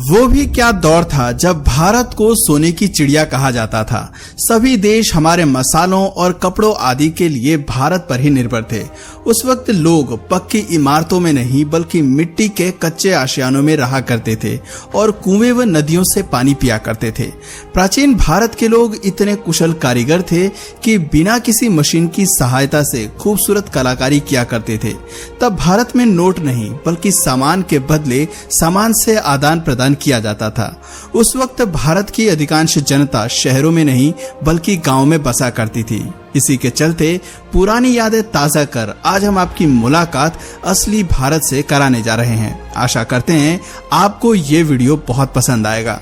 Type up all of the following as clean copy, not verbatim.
वो भी क्या दौर था जब भारत को सोने की चिड़िया कहा जाता था। सभी देश हमारे मसालों और कपड़ों आदि के लिए भारत पर ही निर्भर थे। उस वक्त लोग पक्की इमारतों में नहीं बल्कि मिट्टी के कच्चे आशियानों में रहा करते थे और कुएं व नदियों से पानी पिया करते थे। प्राचीन भारत के लोग इतने कुशल कारीगर थे कि बिना किसी मशीन की सहायता से खूबसूरत कलाकारी किया करते थे। तब भारत में नोट नहीं बल्कि सामान के बदले सामान से आदान प्रदान किया जाता था। उस वक्त भारत की अधिकांश जनता शहरों में नहीं बल्कि गांव में बसा करती थी। इसी के चलते पुरानी यादें ताजा कर आज हम आपकी मुलाकात असली भारत से कराने जा रहे हैं। आशा करते हैं आपको ये वीडियो बहुत पसंद आएगा।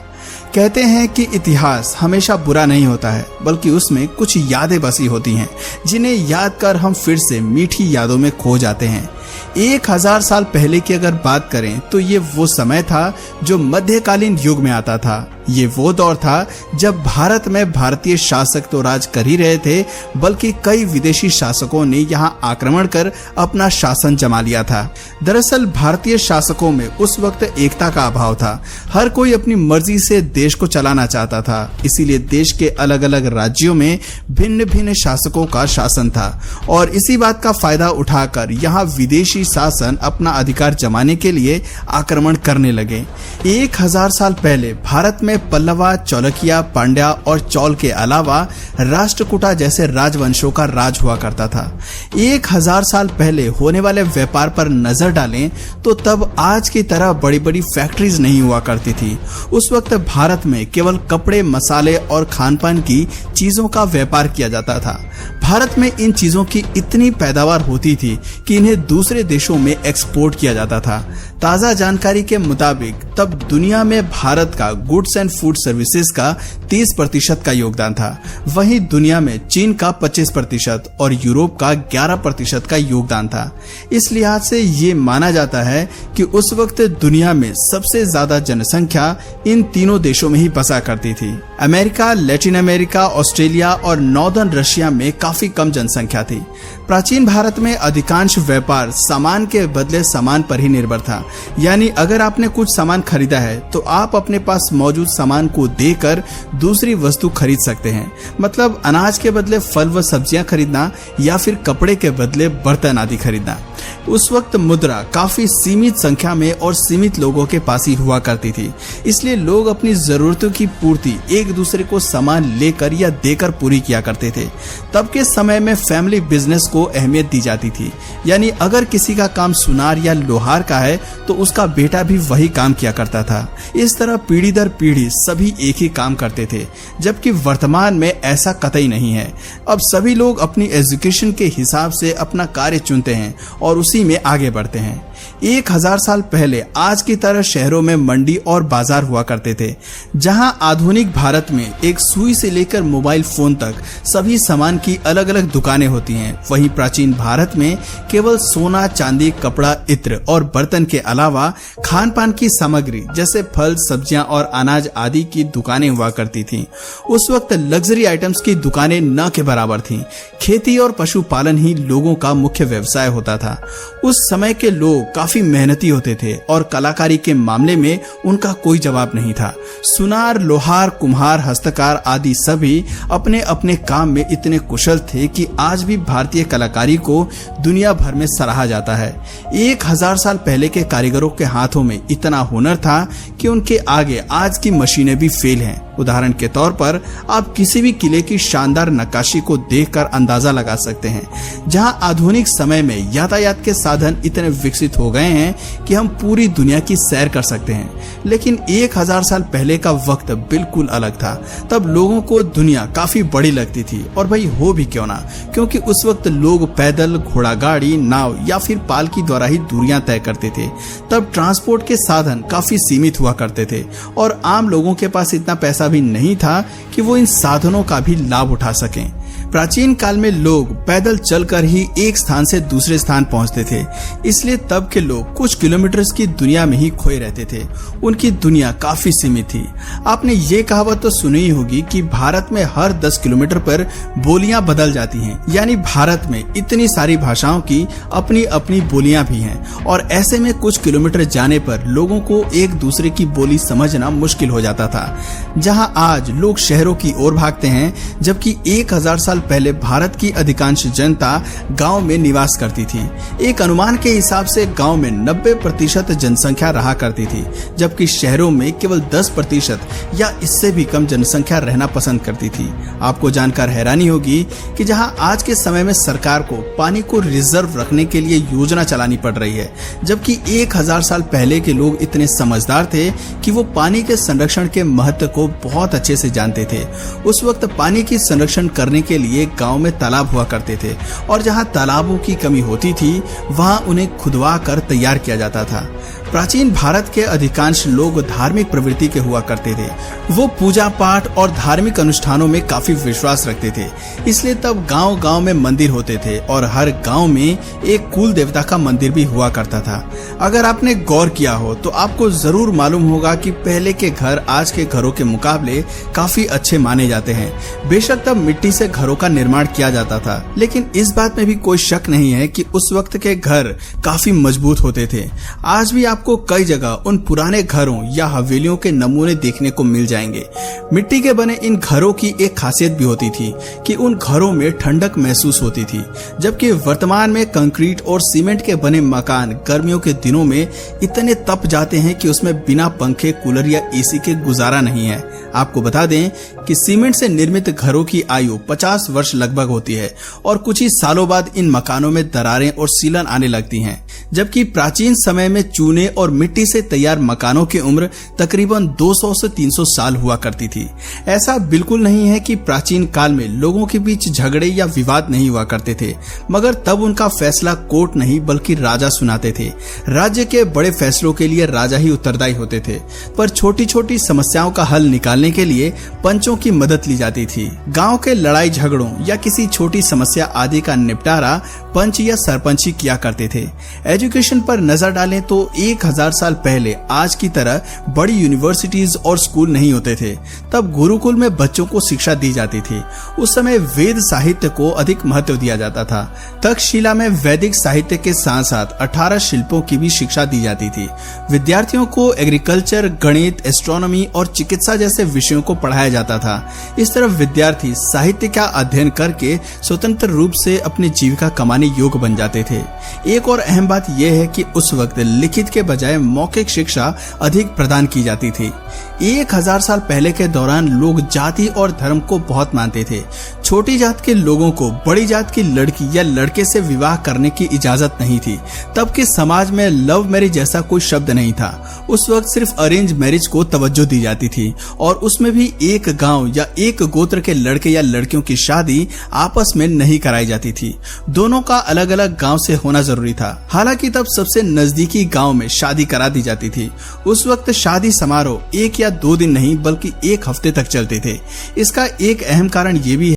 कहते हैं कि इतिहास हमेशा बुरा नहीं होता है बल्कि उसमें कुछ यादें बसी होती हैं जिन्हें याद कर हम फिर से मीठी यादों में खो जाते हैं। 1000 साल पहले की अगर बात करें तो ये वो समय था जो मध्यकालीन युग में आता था। ये वो दौर था जब भारत में भारतीय शासक तो राज कर ही रहे थे बल्कि कई विदेशी शासकों ने यहाँ आक्रमण कर अपना शासन जमा लिया था। दरअसल भारतीय शासकों में उस वक्त एकता का अभाव था। हर कोई अपनी मर्जी से देश को चलाना चाहता था। इसीलिए देश के अलग अलग राज्यों में भिन्न भिन्न शासकों का शासन था और इसी बात का फायदा उठाकर यहाँ विदेशी शासन अपना अधिकार जमाने के लिए आक्रमण करने लगे। 1000 साल पहले भारत में पल्लवा, चौलकिया, पांड्या और चौल के अलावा राष्ट्रकूटा जैसे राजवंशों का राज हुआ करता था। 1000 साल पहले होने वाले व्यापार पर नजर डालें तो तब आज की तरह बड़ी बड़ी फैक्ट्रीज नहीं हुआ करती थी। उस वक्त भारत में केवल कपड़े, मसाले और खान पान की चीजों का व्यापार किया जाता था। भारत में इन चीजों की इतनी पैदावार होती थी कि इन्हें दूसरे देशों में एक्सपोर्ट किया जाता था। ताजा जानकारी के मुताबिक तब दुनिया में भारत का गुड्स एंड फूड सर्विसेज का 30% का योगदान था। वहीं दुनिया में चीन का 25% और यूरोप का 11% का योगदान था। इस लिहाज से ये माना जाता है कि उस वक्त दुनिया में सबसे ज्यादा जनसंख्या इन तीनों देशों में ही बसा करती थी। अमेरिका, लैटिन अमेरिका, ऑस्ट्रेलिया और नॉर्दर्न रशिया में काफी कम जनसंख्या थी। प्राचीन भारत में अधिकांश व्यापार सामान के बदले सामान पर ही निर्भर था। यानी अगर आपने कुछ सामान खरीदा है तो आप अपने पास मौजूद सामान को देकर दूसरी वस्तु खरीद सकते हैं। मतलब अनाज के बदले फल व सब्जियां खरीदना या फिर कपड़े के बदले बर्तन आदि खरीदना। उस वक्त मुद्रा काफी सीमित संख्या में और सीमित लोगों के पास ही हुआ करती थी। इसलिए लोग अपनी जरूरतों की पूर्ति एक दूसरे को सामान लेकर या देकर पूरी किया करते थे। तब के समय में फैमिली बिजनेस को अहमियत दी जाती थी। यानी अगर किसी का काम सुनार या लोहार का है तो उसका बेटा भी वही काम किया करता था। इस तरह पीढ़ी दर पीढ़ी सभी एक ही काम करते थे, जबकि वर्तमान में ऐसा कतई नहीं है। अब सभी लोग अपनी एजुकेशन के हिसाब से अपना कार्य चुनते हैं और उसी में आगे बढ़ते हैं। 1000 साल पहले आज की तरह शहरों में मंडी और बाजार हुआ करते थे, जहां आधुनिक भारत में एक सुई से लेकर मोबाइल फोन तक सभी सामान की अलग अलग दुकानें होती हैं। वहीं प्राचीन भारत में केवल सोना, चांदी, कपड़ा, इत्र और बर्तन के अलावा खान पान की सामग्री जैसे फल, सब्जियां और अनाज आदि की दुकानें हुआ करती थीं। उस वक्त लग्जरी आइटम्स की दुकानें न के बराबर थीं। खेती और पशुपालन ही लोगों का मुख्य व्यवसाय होता था। उस समय के लोग काफी मेहनती होते थे और कलाकारी के मामले में उनका कोई जवाब नहीं था। सुनार, लोहार, कुम्हार, हस्तकार आदि सभी अपने अपने काम में इतने कुशल थे कि आज भी भारतीय कलाकारी को दुनिया भर में सराहा जाता है। 1000 साल पहले के कारीगरों के हाथों में इतना हुनर था कि उनके आगे आज की मशीनें भी फेल हैं। उदाहरण के तौर पर आप किसी भी किले की शानदार नक्काशी को देखकर अंदाजा लगा सकते हैं। जहां आधुनिक समय में यातायात के साधन इतने विकसित हो गए हैं कि हम पूरी दुनिया की सैर कर सकते हैं, लेकिन 1000 साल पहले का वक्त बिल्कुल अलग था। तब लोगों को दुनिया काफी बड़ी लगती थी और भाई हो भी क्यों ना, क्योंकि उस वक्त लोग पैदल, घोड़ा गाड़ी, नाव या फिर पालकी द्वारा ही दूरियां तय करते थे। तब ट्रांसपोर्ट के साधन काफी सीमित हुआ करते थे और आम लोगों के पास इतना पैसा भी नहीं था कि वो इन साधनों का भी लाभ उठा सकें। प्राचीन काल में लोग पैदल चलकर ही एक स्थान से दूसरे स्थान पहुंचते थे, इसलिए तब के लोग कुछ किलोमीटर की दुनिया में ही खोए रहते थे। उनकी दुनिया काफी सीमित थी। आपने ये कहावत तो सुनी ही होगी कि भारत में हर 10 किलोमीटर पर बोलियां बदल जाती हैं, यानी भारत में इतनी सारी भाषाओं की अपनी अपनी बोलियां भी हैं और ऐसे में कुछ किलोमीटर जाने पर लोगों को एक दूसरे की बोली समझना मुश्किल हो जाता था। जहां आज लोग शहरों की ओर भागते हैं, जबकि 1000 साल पहले भारत की अधिकांश जनता गांव में निवास करती थी। एक अनुमान के हिसाब से गांव में 90% जनसंख्या रहा करती थी, जबकि शहरों में केवल 10% या इससे भी कम जनसंख्या रहना पसंद करती थी। आपको जानकर हैरानी होगी कि जहां आज के समय में सरकार को पानी को रिजर्व रखने के लिए योजना चलानी पड़ रही है, जबकि 1000 साल पहले के लोग इतने समझदार थे कि वो पानी के संरक्षण के महत्व को बहुत अच्छे से जानते थे। उस वक्त पानी की संरक्षण करने के लिए गांव में तालाब हुआ करते थे और जहां तालाबों की कमी होती थी वहां उन्हें खुदवा कर तैयार किया जाता था। प्राचीन भारत के अधिकांश लोग धार्मिक प्रवृत्ति के हुआ करते थे। वो पूजा पाठ और धार्मिक अनुष्ठानों में काफी विश्वास रखते थे, इसलिए तब गांव गांव में मंदिर होते थे और हर गांव में एक कुल देवता का मंदिर भी हुआ करता था। अगर आपने गौर किया हो तो आपको जरूर मालूम होगा कि पहले के घर आज के घरों के मुकाबले काफी अच्छे माने जाते हैं। बेशक तब मिट्टी से घरों का निर्माण किया जाता था, लेकिन इस बात में भी कोई शक नहीं है कि उस वक्त के घर काफी मजबूत होते थे। आज भी आपको कई जगह उन पुराने घरों या हवेलियों के नमूने देखने को मिल जाएंगे। मिट्टी के बने इन घरों की एक खासियत भी होती थी कि उन घरों में ठंडक महसूस होती थी, जबकि वर्तमान में कंक्रीट और सीमेंट के बने मकान गर्मियों के दिनों में इतने तप जाते हैं कि उसमें बिना पंखे, कूलर या एसी के गुजारा नहीं है। आपको बता दें कि सीमेंट से निर्मित घरों की आयु 50 वर्ष लगभग होती है और कुछ ही सालों बाद इन मकानों में दरारें और सीलन आने लगती हैं, जबकि प्राचीन समय में चूने और मिट्टी से तैयार मकानों की उम्र तकरीबन 200 से 300 साल हुआ करती थी। ऐसा बिल्कुल नहीं है कि प्राचीन काल में लोगों के बीच झगड़े या विवाद नहीं हुआ करते थे, मगर तब उनका फैसला कोर्ट नहीं बल्कि राजा सुनाते थे। राज्य के बड़े फैसलों के लिए राजा ही उत्तरदायी होते थे, पर छोटी छोटी समस्याओं का हल निकालने के लिए पंचों की मदद ली जाती थी। गांव के लड़ाई झगड़ों या किसी छोटी समस्या आदि का निपटारा पंच या सरपंच ही किया करते थे। एजुकेशन पर नजर डालें तो 1000 साल पहले आज की तरह बड़ी यूनिवर्सिटीज और स्कूल नहीं होते थे। तब गुरुकुल में बच्चों को शिक्षा दी जाती थी। उस समय वेद साहित्य को अधिक महत्व दिया जाता था। तक्षशिला में वैदिक साहित्य के साथ साथ 18 शिल्पों की भी शिक्षा दी जाती थी। विद्यार्थियों को एग्रीकल्चर, गणित, एस्ट्रोनॉमी और चिकित्सा जैसे विषयों को पढ़ाया जाता था। इस तरह विद्यार्थी साहित्य का अध्ययन करके स्वतंत्र रूप से अपनी जीविका कमाने योग्य बन जाते थे। एक और अहम बात यह है कि उस वक्त लिखित के बजाय मौखिक शिक्षा अधिक प्रदान की जाती थी। 1000 साल पहले के दौरान लोग जाति और धर्म को बहुत मानते थे। छोटी जात के लोगों को बड़ी जात की लड़की या लड़के से विवाह करने की इजाजत नहीं थी। तब के समाज में लव मैरिज जैसा कोई शब्द नहीं था। उस वक्त सिर्फ अरेंज मैरिज को तवज्जो दी जाती थी और उसमें भी एक गांव या एक गोत्र के लड़के या लड़कियों की शादी आपस में नहीं कराई जाती थी। दोनों का अलग अलग गांव से होना जरूरी था। हालांकि तब सबसे नजदीकी गांव में शादी करा दी जाती थी। उस वक्त शादी समारोह 1 या 2 दिन नहीं बल्कि 1 हफ्ते तक चलते थे। इसका एक अहम कारण ये भी है